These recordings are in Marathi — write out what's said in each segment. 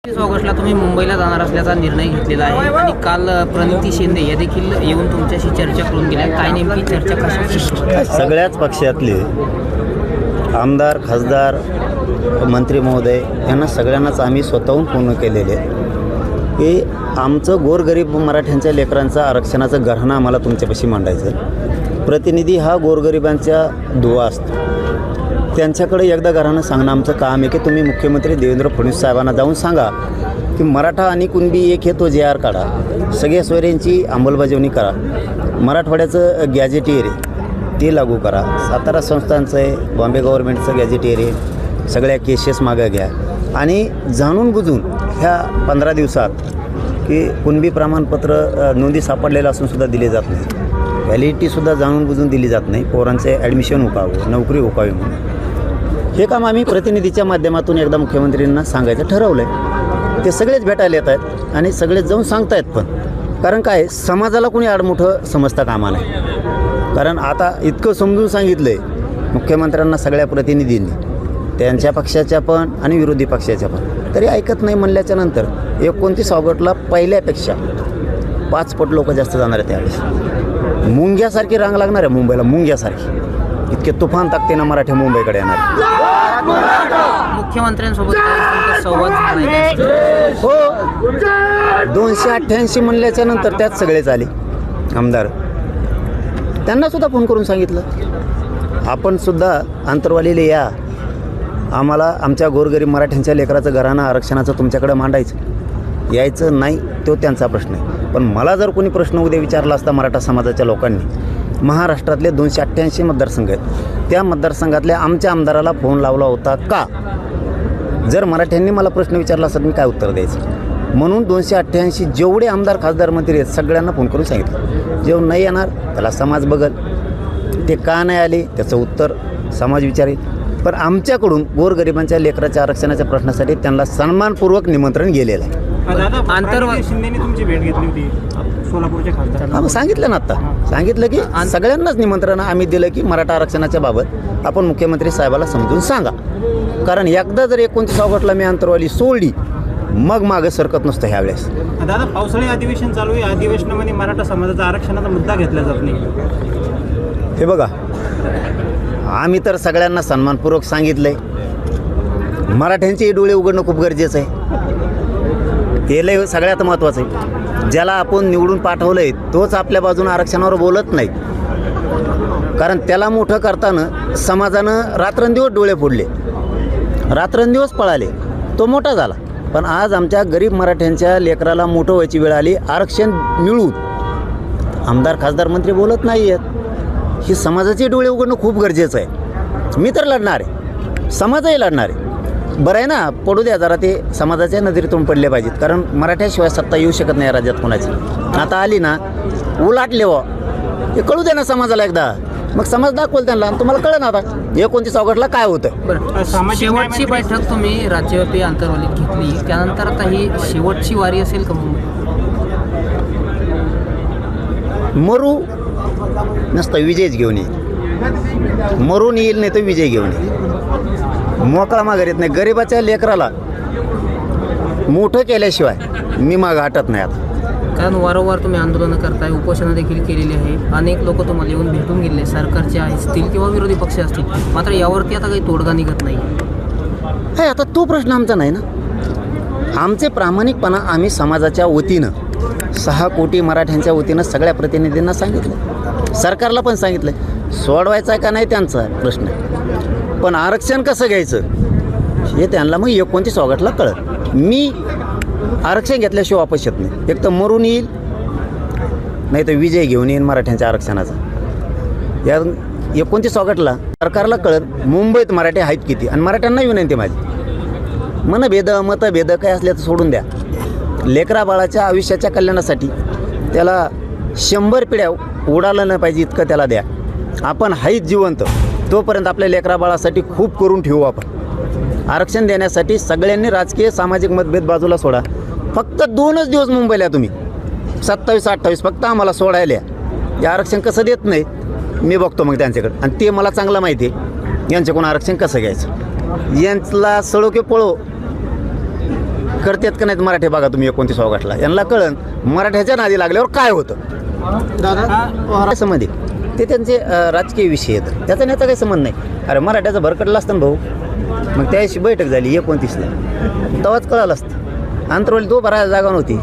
30 ऑगस्टला तुम्ही मुंबईला जाणार असल्याचा निर्णय घेतलेला आहे आणि काल प्रणिती शिंदे या देखील येऊन तुमच्याशी चर्चा करून गेल्या. काय नेमकी चर्चा कशा? सगळ्याच पक्षातले आमदार, खासदार, मंत्री महोदय यांना सगळ्यांनाच आम्ही स्वतःहून पूर्ण केलेले की आमचं गोरगरीब मराठ्यांच्या लेकरांचं आरक्षणाचं गरहाणं आम्हाला तुमच्यापाशी मांडायचं. प्रतिनिधी हा गोरगरिबांच्या दुवा असतो. त्यांच्याकडे एकदा घरानं सांगणं आमचं काम आहे की तुम्ही मुख्यमंत्री देवेंद्र फडणवीस साहेबांना जाऊन सांगा की मराठा आणि कुणबी एक हे तो JR काढा, सगळ्या सोयऱ्यांची अंमलबजावणी करा, मराठवाड्याचं गॅजेटियर आहे ते लागू करा, सातारा संस्थांचं आहे, बॉम्बे गव्हर्नमेंटचं गॅजेटियर आहे, सगळ्या केसेस मागं घ्या आणि जाणून बुजून ह्या 15 दिवसात की कुणबी प्रमाणपत्र नोंदी सापडलेलं असूनसुद्धा दिले जात नाही, व्हॅलिडिटीसुद्धा जाणून बुजून दिली जात नाही, पोरांचे ॲडमिशन हुकावं, नोकरी हुकावी म्हणून हे काम आम्ही प्रतिनिधीच्या माध्यमातून एकदा मुख्यमंत्र्यांना सांगायचं ठरवलं आहे. ते सगळेच भेटायला येत आहेत आणि सगळेच जाऊन सांगतायत पण. कारण काय, समाजाला कोणी आडमुठं समजता कामा नाही. कारण आता इतकं समजून सांगितलं आहे मुख्यमंत्र्यांना सगळ्या प्रतिनिधींनी, त्यांच्या पक्षाच्या पण आणि विरोधी पक्षाच्या पण, तरी ऐकत नाही म्हणल्याच्या नंतर 29 ऑगस्टला पहिल्यापेक्षा 5 पट लोक जास्त जाणार आहेत त्यावेळेस. मुंग्यासारखी रांग लागणार आहे मुंबईला, मुंग्यासारखी. इतके तुफान ताकदीनं मराठी मुंबईकडे येणार. मुख्यमंत्र्यांसोबत संवाद झाला हो, 288 म्हणल्याच्या नंतर त्यात सगळेच आले आमदार. त्यांनासुद्धा फोन करून सांगितलं आपणसुद्धा आंतरवालीला या, आम्हाला आमच्या गोरगरीब मराठ्यांच्या लेकराचं घराणं आरक्षणाचं तुमच्याकडे मांडायचं. यायचं नाही तो त्यांचा प्रश्न आहे. पण मला जर कोणी प्रश्न उद्या विचारला असता मराठा समाजाच्या लोकांनी, महाराष्ट्रातले 288 मतदारसंघ आहेत, त्या मतदारसंघातल्या आमच्या आमदाराला फोन लावला होता का? जर मराठ्यांनी मला प्रश्न विचारला असता मी काय उत्तर द्यायचं? म्हणून 288 जेवढे आमदार, खासदार, मंत्री आहेत सगळ्यांना फोन करून सांगितलं जेव्हा नाही येणार त्याला समाज बघल, ते का नाही आले त्याचं उत्तर समाज विचारेल. पण आमच्याकडून गोरगरिबांच्या लेकराच्या आरक्षणाच्या प्रश्नासाठी त्यांना सन्मानपूर्वक निमंत्रण गेलेलं आहे. आंतरवाली शिंदेनी तुमची भेट घेतली होती सोलापूरच्या खासदार. सांगितलं ना, आता सांगितलं की सगळ्यांनाच निमंत्रण आम्ही दिलं की मराठा आरक्षणाच्या बाबत आपण मुख्यमंत्री साहेबाला समजून सांगा. कारण एकदा जर 29 ऑगस्टला मी आंतरवाली सोडली मग मागं सरकत नसतं ह्यावेळेस. दादा, पावसाळी अधिवेशन चालू आहे, अधिवेशनामध्ये मराठा समाजाचा आरक्षणाचा मुद्दा घेतला जात नाही. हे बघा, आम्ही तर सगळ्यांना सन्मानपूर्वक सांगितलंय मराठ्यांचे डोळे उघडणं खूप गरजेचं आहे. ते लय सगळ्यात महत्त्वाचं आहे. ज्याला आपण निवडून पाठवलं आहे तोच आपल्या बाजूनं आरक्षणावर बोलत नाही. कारण त्याला मोठं करताना समाजानं रात्रंदिवस डोळे फोडले, रात्रंदिवस पळाले, तो मोठा झाला. पण आज आमच्या गरीब मराठ्यांच्या लेकराला मोठं व्हायची वेळ आली, आरक्षण मिळून आमदार, खासदार, मंत्री बोलत नाही आहेत. ही समाजाचे डोळे उघडणं खूप गरजेचं आहे. मी तर लढणार आहे, समाजही लढणार आहे. बरं आहे ना, पडू द्या जरा, ते समाजाच्या नजरेतून पडले पाहिजेत. कारण मराठ्याशिवाय सत्ता येऊ शकत नाही राज्यात कोणाची. आता आली ना, उलाटले व हे कळू द्या ना समाजाला एकदा, मग समाज दाखवल त्यांना, तुम्हाला कळलं ना आता 29 ऑगस्टला काय होतं. बरं, शेवटची बैठक तुम्ही राज्यव्यापी आंतरवालीत घेतली, त्यानंतर आता ही शेवटची वारी असेल का मुंबई? मरू नसतं, विजयच घेऊन येईल. मरून येईल नाही तर विजय घेऊन येईल. मोकळा माघार येत नाही. गरिबाच्या लेकराला मोठं केल्याशिवाय मी मागं हटत नाही. आता कारण वारंवार तुम्ही आंदोलनं करताय, उपोषणं देखील केलेली आहे, अनेक लोक तुम्हाला येऊन भेटून गेले, सरकारचे असतील किंवा विरोधी पक्ष असतील, मात्र यावरती आता काही तोडगा निघत नाही आहे. आता तो प्रश्न आमचा नाही ना. आमचे प्रामाणिकपणा आम्ही समाजाच्या वतीनं 6 कोटी मराठ्यांच्या वतीनं सगळ्या प्रतिनिधींना सांगितलं, सरकारला पण सांगितलं. सोडवायचा आहे का नाही त्यांचा प्रश्न आहे, पण आरक्षण कसं घ्यायचं हे त्यांना मग 29 ऑगस्टला कळत. मी आरक्षण घेतल्याशिवाय वापस येत नाही. एक तर मरून येईल नाही तर विजय घेऊन येईल मराठ्यांच्या आरक्षणाचा. या 29 ऑगस्टला सरकारला कळत मुंबईत मराठी आहेत किती. आणि मराठ्यांना विनंती माझी, मनभेद, मतभेद काय असले तर सोडून द्या. लेकरा बाळाच्या आयुष्याच्या कल्याणासाठी त्याला 100 पिढ्या उडालं नाही पाहिजे इतकं त्याला द्या. आपण हाईत जिवंत तोपर्यंत आपल्या लेकरा बाळासाठी खूप करून ठेवू. आपण आरक्षण देण्यासाठी सगळ्यांनी राजकीय, सामाजिक मतभेद बाजूला सोडा. फक्त 2च दिवस मुंबईला तुम्ही 27-28 फक्त आम्हाला सोडायला या. हे आरक्षण कसं देत नाही मी बघतो मग त्यांच्याकडं, आणि ते मला चांगलं माहिती आहे यांच्याकडून आरक्षण कसं घ्यायचं. यांचला सळो की पळो करतात का नाहीत मराठी बघा तुम्ही 29 ऑगस्टला. यांना कळन मराठ्याच्या नादी लागल्यावर काय होतं. दादा संबंधित ते त्यांचे राजकीय विषय आहेत, त्याचा नेता काही संबंध नाही. अरे मराठ्याचं भरकडलं असतं ना भाऊ, मग त्याशी बैठक झाली 29ला, तेव्हाच कळालं असतं. अंतरवली तो भरायला जागा नव्हती.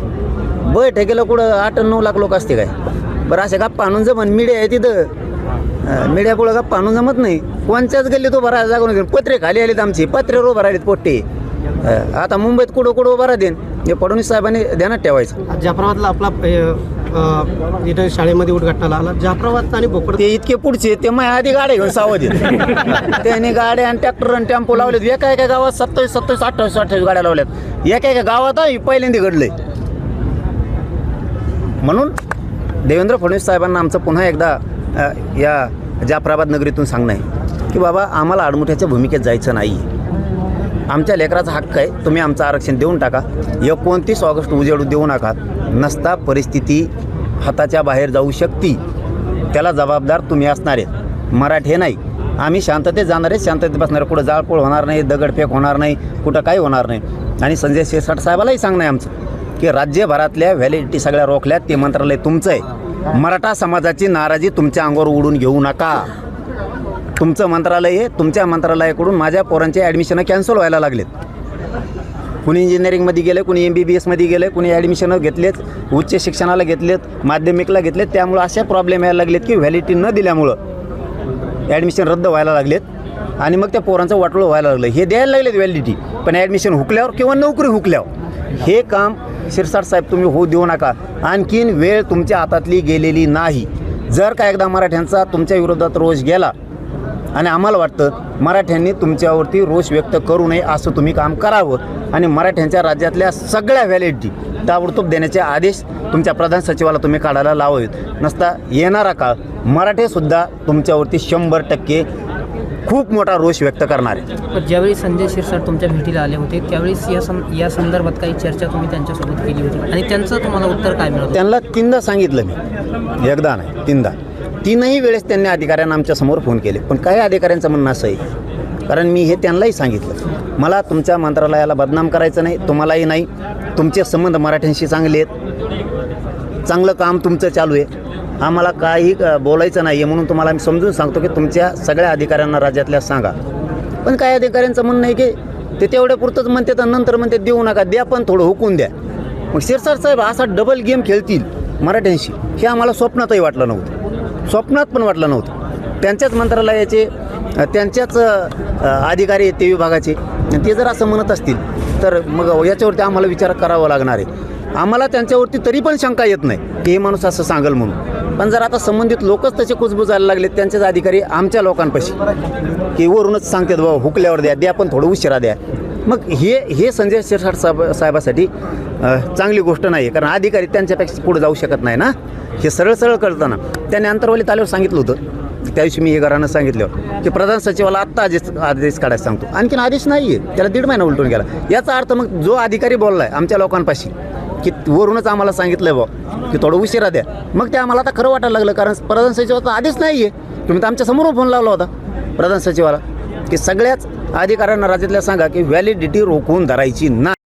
बैठकीला कुठं 8-9 लाख लोक असते काय. बरं अशा गप्पा आणून जमन, मीडिया आहे तिथं, मीडियापुढं गप्पा आणून जमत नाही. कोणत्याच गल्ली तो भरायला जागा नव्हती. पत्रे खाली आलेत आमची, पत्रे उभं राहिलेत पोट्टे. आता मुंबईत कुठं उभं राहतेन हे फडणवीस साहेबांनी ध्यानात ठेवायचं. जाफराबादला आपला इथं शाळेमध्ये उद्घाटनाला आला. जाफराबाद आणि भोकर ते इतके पुढचे ते मग आधी गाड्या घेऊन सावध आहेत. त्यांनी गाड्या आणि ट्रॅक्टर आणि टेम्पो लावलेत. एका एका गावात 27, 28 गाड्या लावल्यात. एका गावात पहिल्यांदा घडलंय. म्हणून देवेंद्र फडणवीस साहेबांना आमचं पुन्हा एकदा या जाफराबाद नगरीतून सांगणं आहे की बाबा आम्हाला आडमुठ्याच्या भूमिकेत जायचं नाही. आमच्या लेकराचा हक्क आहे, तुम्ही आमचं आरक्षण देऊन टाका. 29 ऑगस्ट उजेडू देऊ नका. नसता परिस्थिती हाताच्या बाहेर जाऊ शकते, त्याला जबाबदार तुम्ही असणार आहेत, मराठे नाही. आम्ही शांततेत जाणार आहे, शांततेत बसणार. कुठं जाळपोळ होणार नाही, दगडफेक होणार नाही, कुठं काही होणार नाही. आणि संजय शिरसाट साहेबालाही सांगणं आहे आमचं की राज्यभरातल्या व्हॅलिडिटी सगळ्या रोखल्यात, ते मंत्रालय तुमचं आहे. मराठा समाजाची नाराजी तुमच्या अंगावर उडून घेऊ नका. तुमचं मंत्रालय आहे, तुमच्या मंत्रालयाकडून माझ्या पोरांचे ॲडमिशनं कॅन्सल व्हायला लागलेत. कुणी इंजिनिअरिंगमध्ये गेलं, कुणी MBBSमध्ये गेलं, कुणी ॲडमिशनं घेतलेत, उच्च शिक्षणाला घेतलेत, माध्यमिकला घेतलेत. त्यामुळं अशा प्रॉब्लेम यायला लागलेत की व्हॅलिडिटी न दिल्यामुळं ॲडमिशन रद्द व्हायला लागलेत आणि मग त्या पोरांचं वाटोळं व्हायला लागलं. हे द्यायला लागलेत व्हॅलिडिटी, पण ॲडमिशन हुकल्यावर किंवा नोकरी हुकल्यावर हे काम शिरसाट साहेब तुम्ही होऊ देऊ नका. आणखीन वेळ तुमच्या हातातली गेलेली नाही. जर का एकदा मराठ्यांचा तुमच्या विरोधात रोष गेला आणि आम्हाला वाटतं मराठ्यांनी तुमच्यावरती रोष व्यक्त करू नये असं तुम्ही काम करावं आणि मराठ्यांच्या राज्यातल्या सगळ्या व्हॅलिडिटी ताबडतोब देण्याचे आदेश तुमच्या प्रधान सचिवाला तुम्ही काढायला लावावेत. नसता येणारा काळ मराठेसुद्धा तुमच्यावरती 100% खूप मोठा रोष व्यक्त करणार आहे. पण ज्यावेळी संजय शिरसाट तुमच्या भेटीला आले होते त्यावेळेस या संदर्भात काही चर्चा तुम्ही त्यांच्यासोबत केली होती आणि त्यांचं तुम्हाला उत्तर काय मिळालं? त्यांना 3दा सांगितलं मी, एकदा नाही 3दा. 3ही वेळेस त्यांनी अधिकाऱ्यांना आमच्यासमोर फोन केले. पण काही अधिकाऱ्यांचं म्हणणं असं आहे, कारण मी हे त्यांनाही सांगितलं, मला तुमच्या मंत्रालयाला बदनाम करायचं नाही, तुम्हालाही नाही. तुमचे संबंध मराठ्यांशी चांगले आहेत, चांगलं काम तुमचं चालू आहे, आम्हाला काही बोलायचं नाही आहे. म्हणून तुम्हाला आम्ही समजून सांगतो की तुमच्या सगळ्या अधिकाऱ्यांना राज्यातल्या सांगा. पण काही अधिकाऱ्यांचं म्हणणं आहे की ते तेवढ्या पुरतंच म्हणतात आणि नंतर म्हणतात देऊ नका, द्या पण थोडं हुकून द्या. मग शिरसाट साहेब असा डबल गेम खेळतील मराठ्यांशी हे आम्हाला स्वप्नातही वाटलं नव्हतं, स्वप्नात पण वाटलं नव्हतं. त्यांच्याच मंत्रालयाचे त्यांच्याच अधिकारी आहेत ते विभागाचे, ते जर असं म्हणत असतील तर मग याच्यावरती आम्हाला विचार करावा लागणार आहे. आम्हाला त्यांच्यावरती तरी पण शंका येत नाही की हे माणूस असं सांगेल म्हणून. पण जर आता संबंधित लोकच तसे कुजबुजायला लागले, त्यांचेच अधिकारी आमच्या लोकांपाशी की वरूनच सांगतात बाबा हुकल्यावर द्या पण थोडं उशिरा द्या, मग हे संजय शिरसाट साहेबासाठी चांगली गोष्ट नाही आहे. कारण अधिकारी त्यांच्यापेक्षा पुढे जाऊ शकत नाही ना, हे सरळ सरळ कळताना. त्याने अंतरवलीत आल्यावर सांगितलं होतं, त्या दिवशी मी हे घरानं सांगितल्यावर की प्रधान सचिवाला आत्ता आदेश काढायला सांगतो. आणखीन आदेश नाही आहे, त्याला 1.5 महिना उलटून गेला. याचा अर्थ मग जो अधिकारी बोलला आहे आमच्या लोकांपाशी की वरूनच आम्हाला सांगितलं आहे बा की थोडं उशिरा द्या, मग ते आम्हाला आता खरं वाटायला लागलं. कारण प्रधान सचिवाचा आदेश नाही आहे. तुम्ही तर आमच्यासमोर फोन लावला होता प्रधान सचिवाला की सगळ्याच अधिकाऱ्यांना राज्यातल्या सांगा की व्हॅलिडिटी रोखून धरायची नाही.